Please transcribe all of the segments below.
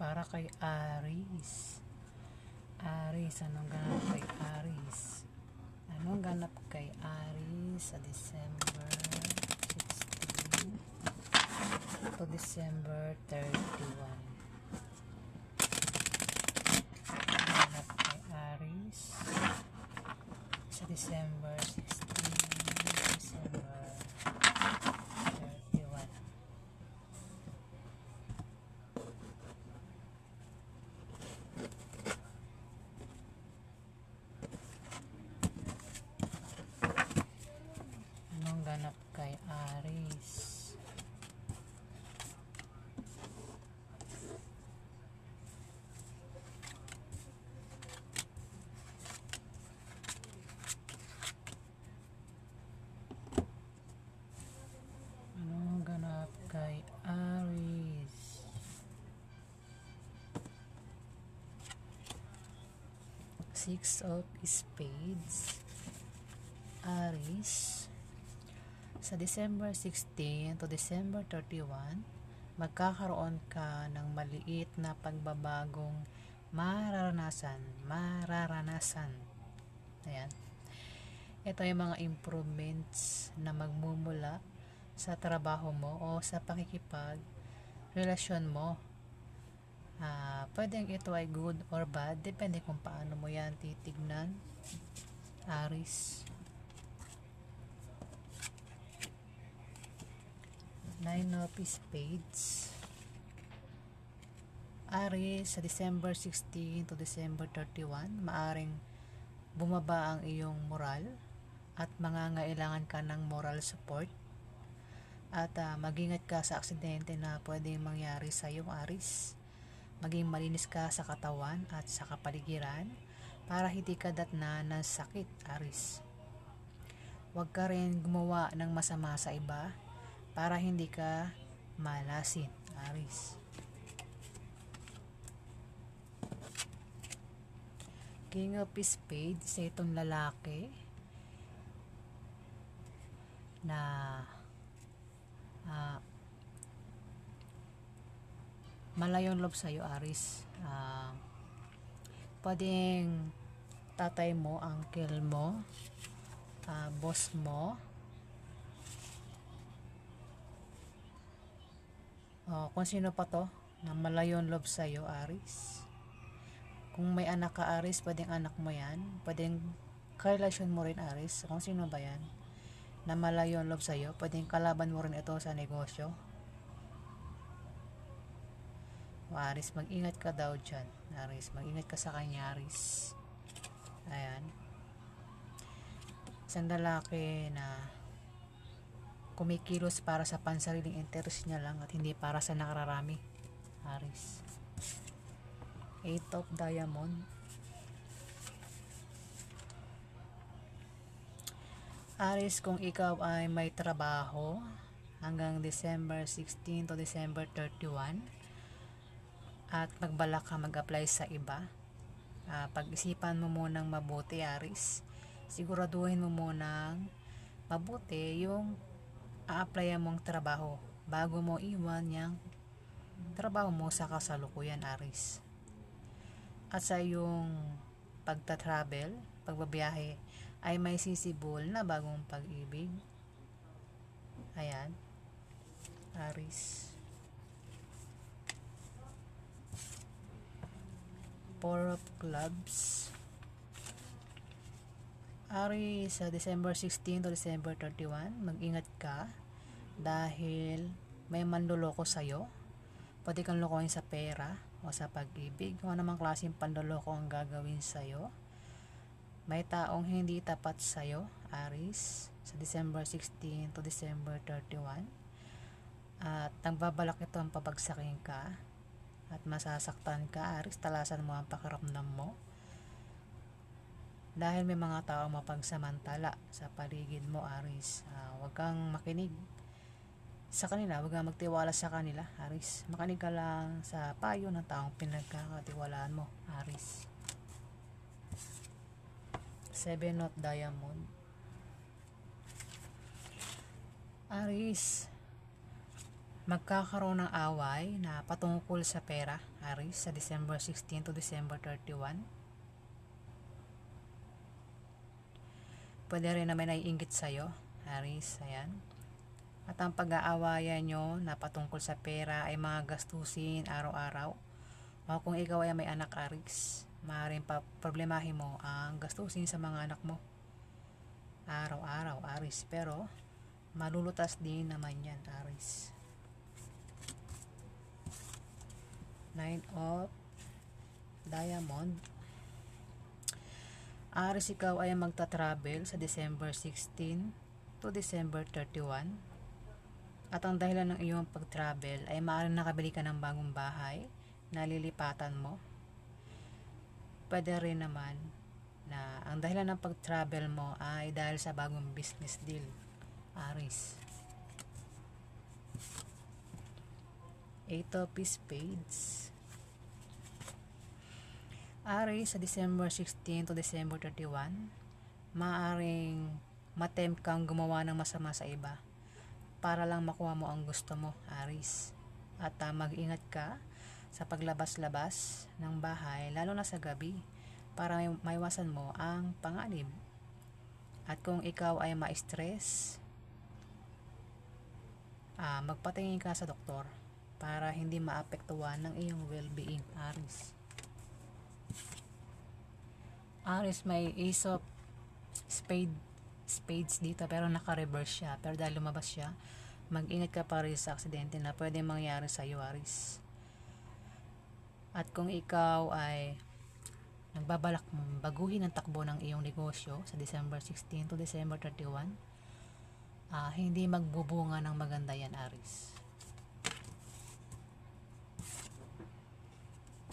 para kay Aries. Aries, anong ganap kay Aries? Anong ganap kay Aries sa December 16 to December 31? Ganap kay Aries sa December 16 to December 31. Anong ganap kay Aries? Anong ganap kay Aries? Six of Spades. Aries, sa December 16 to December 31, magkakaroon ka ng maliit na pagbabagong mararanasan. Ayan. Ito yung mga improvements na magmumula sa trabaho mo o sa pakikipag-relasyon mo. Pwedeng ito ay good or bad, depende kung paano mo yan titignan, Aries. Nine of Spades. Aries, sa December 16 to December 31, maaring bumaba ang iyong moral at mangangailangan ka ng moral support. At mag-ingat ka sa aksidente na pwedeng mangyari sa iyong Aries. Maging malinis ka sa katawan at sa kapaligiran para hindi ka datnan ng sakit, Aries. Huwag ka rin gumawa ng masama sa iba para hindi ka malasin, Aries. King of Spades, sa itong lalaki na malayong loob sa'yo, Aries. Pwedeng tatay mo, uncle mo, boss mo, kung sino pa to na malayong loob sa'yo, Aries. Kung may anak ka, Aries, pwedeng anak mo yan. Pwedeng karelasyon mo rin, Aries. Kung sino ba yan na malayong loob sa'yo, pwedeng kalaban mo rin ito sa negosyo. Aries, mag-ingat ka daw dyan, Aries. Mag-ingat ka sa kanya, Aries. Ayan. Isang lalaki na kumikilos para sa pansariling interest niya lang at hindi para sa nakararami, Aries. Eight of Diamond. Aries, kung ikaw ay may trabaho hanggang December 16 to December 31 at magbalak ka mag-apply sa iba, pag-isipan mo munang mabuti, Aries. Siguraduhin mo munang mabuti yung a-applyan mong trabaho bago mo iwan yung trabaho mo sa kasalukuyan, Aries. At sa iyong pagta-travel, pagbabiyahe, ay may sisibol na bagong pag-ibig. Ayan, Aries. Four of Clubs. Aries, sa December 16 to December 31, mag-ingat ka dahil may manloloko sa'yo. Pwede kang lokohin sa pera o sa pag-ibig. Kung anumang klaseng panloloko ang gagawin sa'yo. May taong hindi tapat sa'yo, Aries, sa December 16 to December 31. At nagbabalak ito ang pabagsakin ka at masasaktan ka, Aries. Talasan mo ang pakiramdam mo dahil may mga taong mapagsamantala sa paligid mo, Aries. Huwag kang makinig sa kanila, huwag kang magtiwala sa kanila, Aries. Makinig ka lang sa payo ng taong pinagkakatiwalaan mo, Aries. Seven of Diamond. Aries, magkakaroon ng away na patungkol sa pera, Aris, sa December 16 to December 31. Pwede rin naman naiinggit sa'yo, Aris, ayan. At ang pag-aawayan nyo na patungkol sa pera ay mga gastusin araw-araw. O kung ikaw ay may anak, Aris, maaaring problemahin mo ang gastusin sa mga anak mo araw-araw, Aris. Pero malulutas din naman yan, Aris. 9 of Diamond. Aris, ikaw ay magta-travel sa December 16 to December 31. At ang dahilan ng iyong pag-travel ay maaaring nakabili ka ng bagong bahay na lilipatan mo. Pwede rin naman na ang dahilan ng pag-travel mo ay dahil sa bagong business deal, Aris. 8 of Spades. Aris, sa December 16 to December 31, maaaring matempt kang gumawa ng masama sa iba para lang makuha mo ang gusto mo, Aris. At mag-ingat ka sa paglabas-labas ng bahay, lalo na sa gabi, para maiwasan mo ang panganib. At kung ikaw ay ma-stress, magpatingin ka sa doktor para hindi maapektuhan ng iyong well-being, Aris. Aris, may Ace of Spades dito pero naka-reverse siya. Pero dahil lumabas siya, mag-ingat ka pa rin sa aksidente na pwede mangyari sa iyo, Aris. At kung ikaw ay nagbabalak baguhin ang takbo ng iyong negosyo sa December 16 to December 31, hindi magbubunga ng maganda yan, Aris.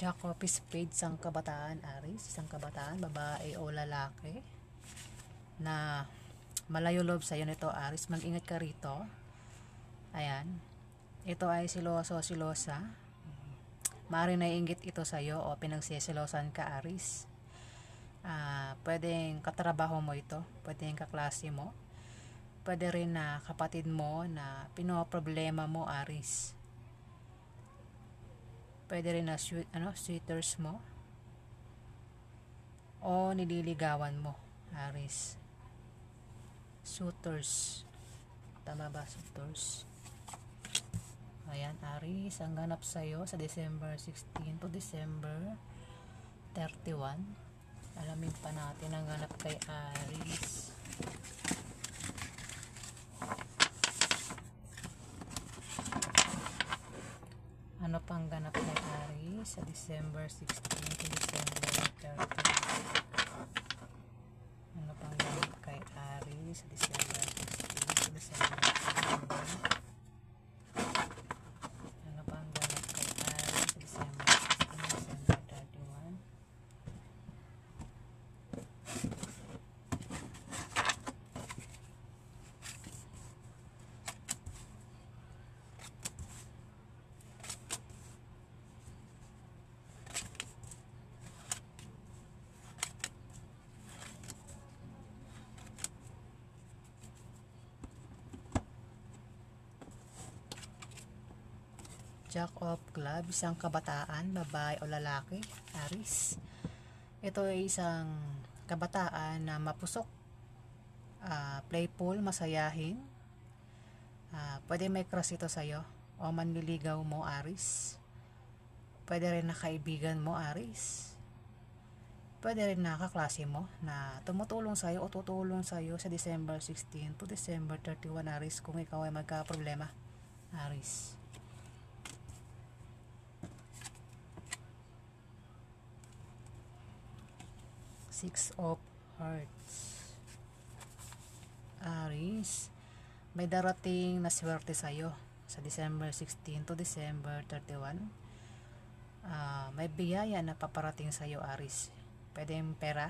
Jack of Spades, isang kabataan, Aris, isang kabataan, babae o lalaki na malayo loob sa iyo nito, Aris. Mag-ingat ka rito. Ayan, ito ay silosa. Maaaring naiinggit ito sa iyo o pinagsisilosan ka, Aris. Pwedeng katrabaho mo ito, pwedeng kaklase mo, pwede rin na kapatid mo na pinoproblema mo, Aris. Pwede rin na suitors mo o nililigawan mo, Aris. Suitors, tama ba, suitors? Ayan, Aris, ang ganap sa'yo sa December 16 to December 31. Alamin pa natin ang ganap kay Aris. Ano pang ganap kay Aris sa December 16 to December 30? Ano pang ganap kay Aris sa December 16 to December 30? Ano pang ganap kay Aris sa December 16 to December 31? Jack of Clubs, isang kabataan, babae o lalaki, Aris. Ito ay isang kabataan na mapusok, playful, masayahin. Pwede may crush ito sa'yo o manliligaw mo, Aris. Pwede rin na kaibigan mo, Aris. Pwede rin na kaklase mo na tumutulong sa'yo o tutulong sa'yo sa December 16 to December 31, Aris, kung ikaw ay magka-problema, Aris. Six of Hearts, Aris. May darating na swerte sa'yo sa December 16 to December 31. May biyaya na paparating sa'yo, Aris. Pwedeng pera,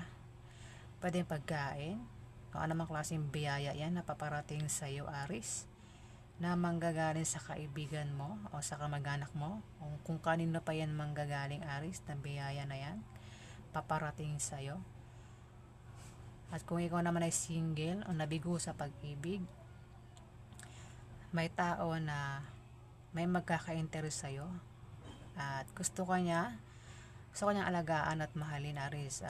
pwedeng pagkain, kung anumang klaseng biyaya yan na paparating sa'yo, Aris, na manggagaling sa kaibigan mo o sa kamag-anak mo, kung kanino pa yan manggagaling, Aris, na biyaya na yan paparating sa'yo. At kung ikaw naman ay single o nabigo sa pag-ibig, may tao na may magkaka-interest sa'yo at gusto kanyang alagaan at mahalin, Aris.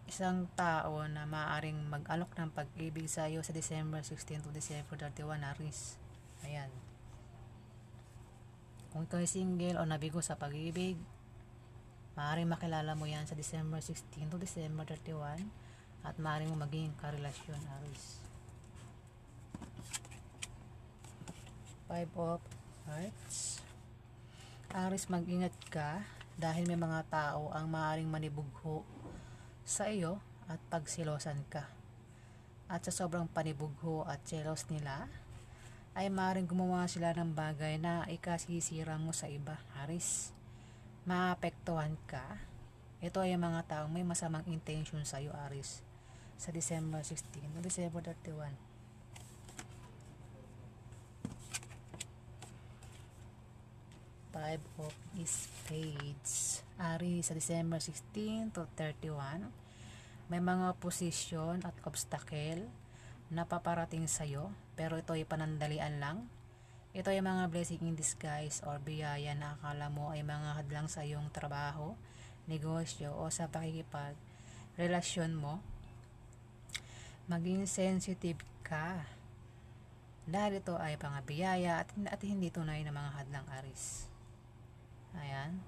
Isang tao na maaaring mag-alok ng pag-ibig sa iyo sa December 16 to December 31, Aris. Ayan. Kung ikaw ay single o nabigo sa pag-ibig, maaaring makilala mo yan sa December 16 to December 31 at maaaring mo maging karelasyon, Aris. 5 of Hearts. Aris, mag-ingat ka dahil may mga tao ang maaaring manibugho sa iyo at pagsilosan ka. At sa sobrang panibugho at jealous nila, ay maaaring gumawa sila ng bagay na ikasisira mo sa iba, Aris. Maapektuhan ka. Ito ay mga taong may masamang intention sa iyo, Aris, sa December 16 o December 31. Five of Spades. Aris, sa December 16 to 31, may mga posisyon at obstacle na paparating sa'yo, pero ito ay panandalian lang. Ito ay mga blessing in disguise or biyaya na akala mo ay mga hadlang sa iyong trabaho, negosyo o sa pakikipag-relasyon mo. Maging sensitive ka dahil ito ay mga biyaya at hindi tunay na mga hadlang, Aris. Ayan.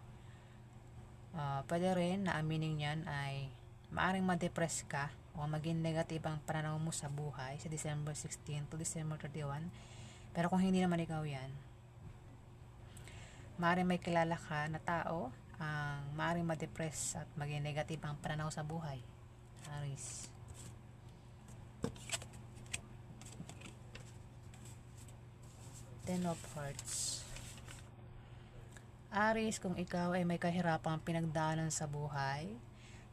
Pwede rin na aminin yan ay maaring ma-depress ka o maging negative ang pananaw mo sa buhay sa December 16 to December 31. Pero kung hindi naman ikaw yan, maaring may kilala ka na tao ang maaring ma-depress at maging negative ang pananaw sa buhay, Aris. Ten of Hearts. Aris, kung ikaw ay may kahirapang pinagdaanan sa buhay,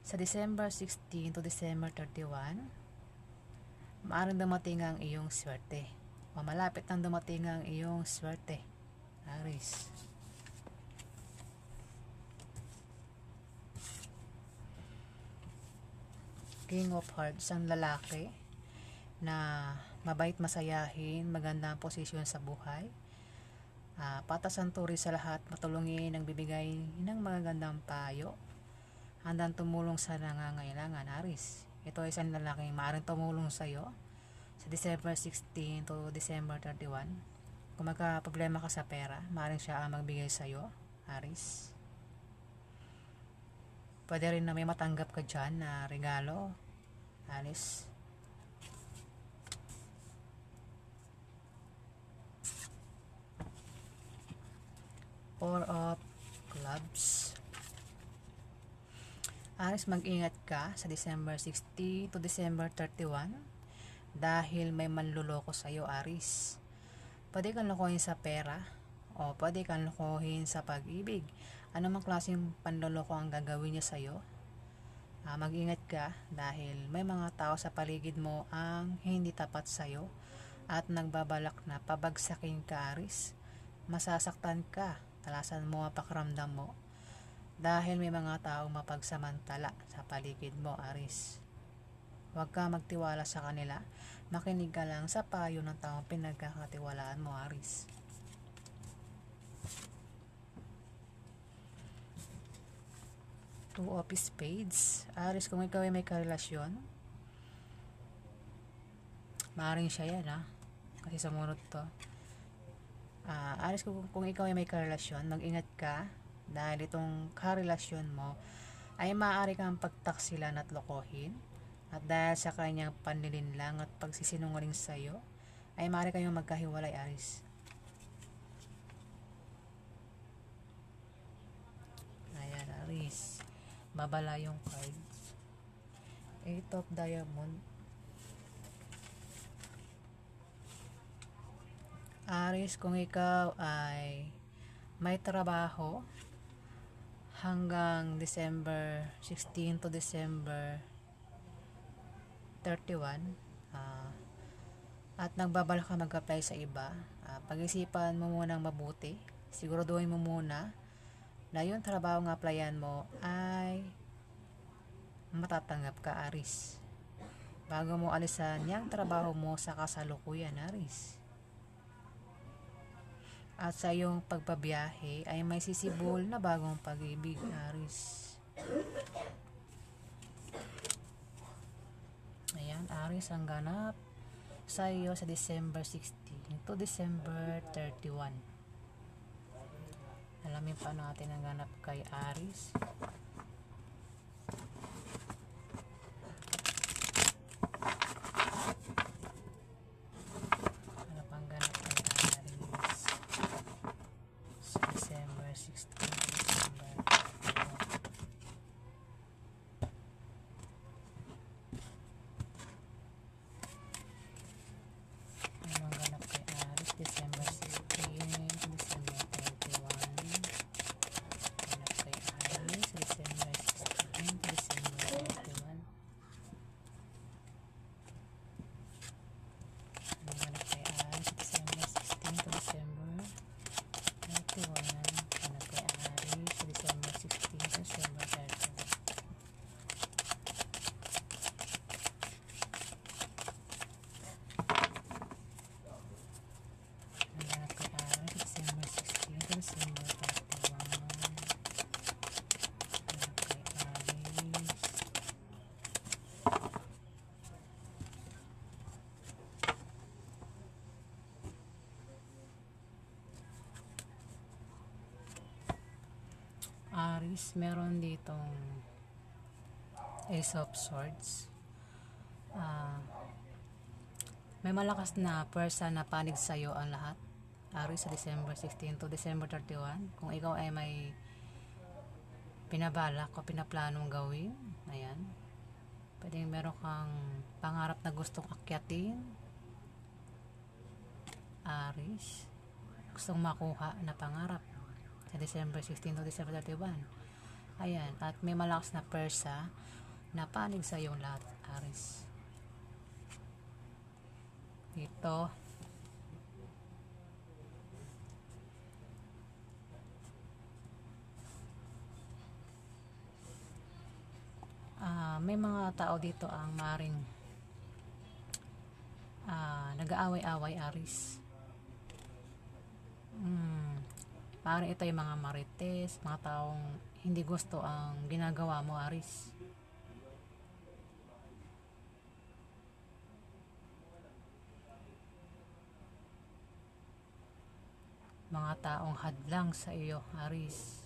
sa December 16 to December 31, maaaring dumating ang iyong swerte. O malapit nang dumating ang iyong swerte, Aris. King of Hearts, ang lalaki na mabait, masayahin, magandang posisyon sa buhay. Patas ang turi sa lahat, matulungin, nagbibigay ng magagandang payo, handang tumulong sa nangangailangan, Aris. Ito ay isang lalaking maaaring tumulong sa iyo sa December 16 to December 31. Kung magka-problema ka sa pera, maaaring siya ang magbigay sa iyo, Aris. Pwede rin na may matanggap ka dyan na regalo, Aris. Four of Clubs. Aris, mag-ingat ka sa December 60 to December 31 dahil may manluloko sa iyo, Aris. Pwede kang lokohin sa pera o pwede kang lokohin sa pag-ibig. Ano mang klaseng panloloko ang gagawin niya sa iyo? Mag-ingat ka dahil may mga tao sa paligid mo ang hindi tapat sa iyo at nagbabalak na pabagsakin ka, Aris. Masasaktan ka, talasan mo ang pakiramdam mo dahil may mga taong mapagsamantala sa paligid mo, Aris. Huwag ka magtiwala sa kanila, makinig ka lang sa payo ng taong pinagkakatiwalaan mo, Aris. Two of Spades. Aris, kung ikaw ay may karelasyon, maaaring siya yan, kasi sumunod to. Aris, kung ikaw ay may karelasyon, mag-ingat ka dahil itong karelasyon mo ay maaari kang pagtaksilan at lokohin, at dahil sa kanyang panlilinlang at pagsisinungaling sa iyo ay maaari kayong magkahiwalay, Aris. Ayan, Aris, babala yung cards. Eight of Diamond. Aris, kung ikaw ay may trabaho hanggang December 16 to December 31 at nagbabalak ka mag-apply sa iba, pag-isipan mo munang mabuti. Siguraduhin mo muna na yung trabaho ng applyan mo ay matatanggap ka, Aris, bago mo alisan yung trabaho mo sa kasalukuyan, Aris. At sa iyong pagbabiyahe ay may sisibol na bagong pag-ibig, Aris. Ayan, Aris, ang ganap sa iyo sa December 16 to December 31. Alamin pa natin ang ganap kay Aris. Ano pang ganap kay Aris sa December 16 to December 31. Ano ang ganap kay Aris December 16 to December 31. Ganap kay Aris December 16 to December 31. Ano ganap kay Aris December 16 to December 31. Ganap kay Aris December 16 to December 31. Ganap kay Aris December 16 to December 31. Ganap kay Aris. Aris, meron ditong Ace of Swords. May malakas na pwersa na panig sa'yo ang lahat. Aris, sa December 16 to December 31. Kung ikaw ay may pinabalak o pinaplanong gawin, ayan. Pwedeng meron kang pangarap na gustong akyatin. Aris, gustong makuha na pangarap sa December 16 to December 31. Ayan, at may malakas na pwersa na panig sa iyong lahat, Aris. Dito, may mga tao dito ang maring nag-aaway-away, Aris. Maring ito yung mga marites, mga taong hindi gusto ang ginagawa mo, Aris. Mga taong hadlang sa iyo, Aris.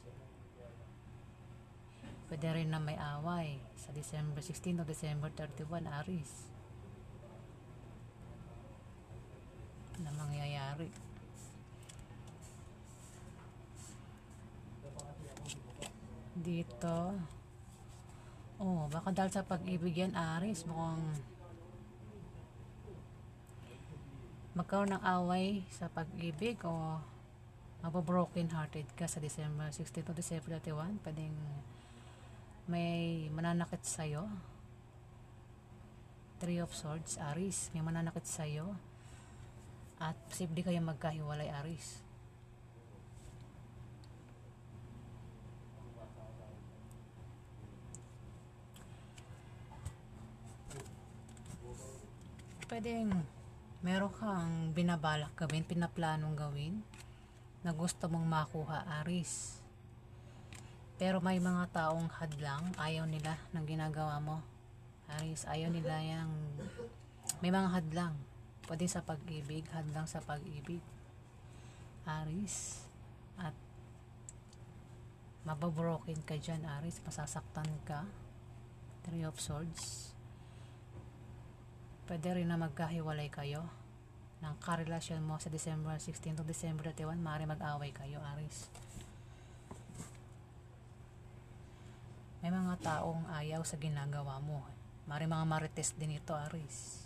Pwede rin na may away sa December 16 o December 31, Aris. Na mangyayari. Dito, baka dahil sa pag-ibig yan, Aris, mukhang magkaroon ng away sa pag-ibig o mabobroken hearted ka sa December 16 to December 31. Pwedeng may mananakit sa'yo. Three of Swords, Aris. May mananakit sa'yo. At posible kayo magkahiwalay, Aris. Pwedeng meron kang binabalak gawin, pinaplanong gawin na gusto mong makuha, Aris. Pero may mga taong hadlang, ayaw nila ng ginagawa mo, Aris. Ayaw nila yung may mga hadlang. Pwede sa pag-ibig, hadlang sa pag-ibig, Aris. At mababroken ka dyan, Aris. Masasaktan ka. Three of Swords. Pwede rin na magkahiwalay kayo ng karelasyon mo sa December 16 to December 31. Maaari mag-away kayo, Aris. May mga taong ayaw sa ginagawa mo. Maaari mga marites din ito, Aris.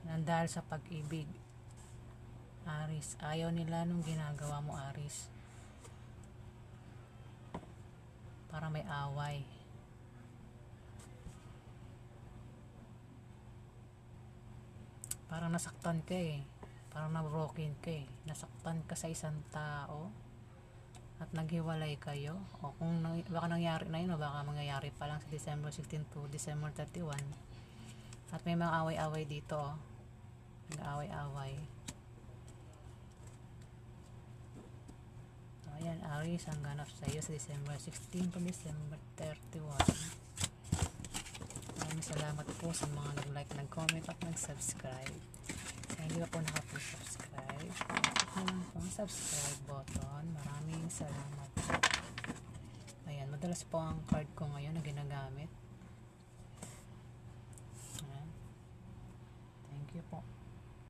Nandahil sa pag-ibig, Aris. Ayaw nila nung ginagawa mo, Aris. Para may away. Parang nasaktan ka eh. Parang na-broken ka eh. Nasaktan ka sa isang tao at naghiwalay kayo. O kung baka nangyari na yun, o baka mangyayari pa lang sa December 16 to December 31. At may mga away-away dito, nag-away-away. So, ayan, Aries, ang ganap sa iyo sa December 16 to December 31. Maraming salamat po sa mga nag-like, nag-comment at nag-subscribe. Sa hindi pa po nakapag-subscribe, click na lang po ang subscribe button. Maraming salamat. Ayan, madalas po ang card ko ngayon na ginagamit. Ayan. Thank you po.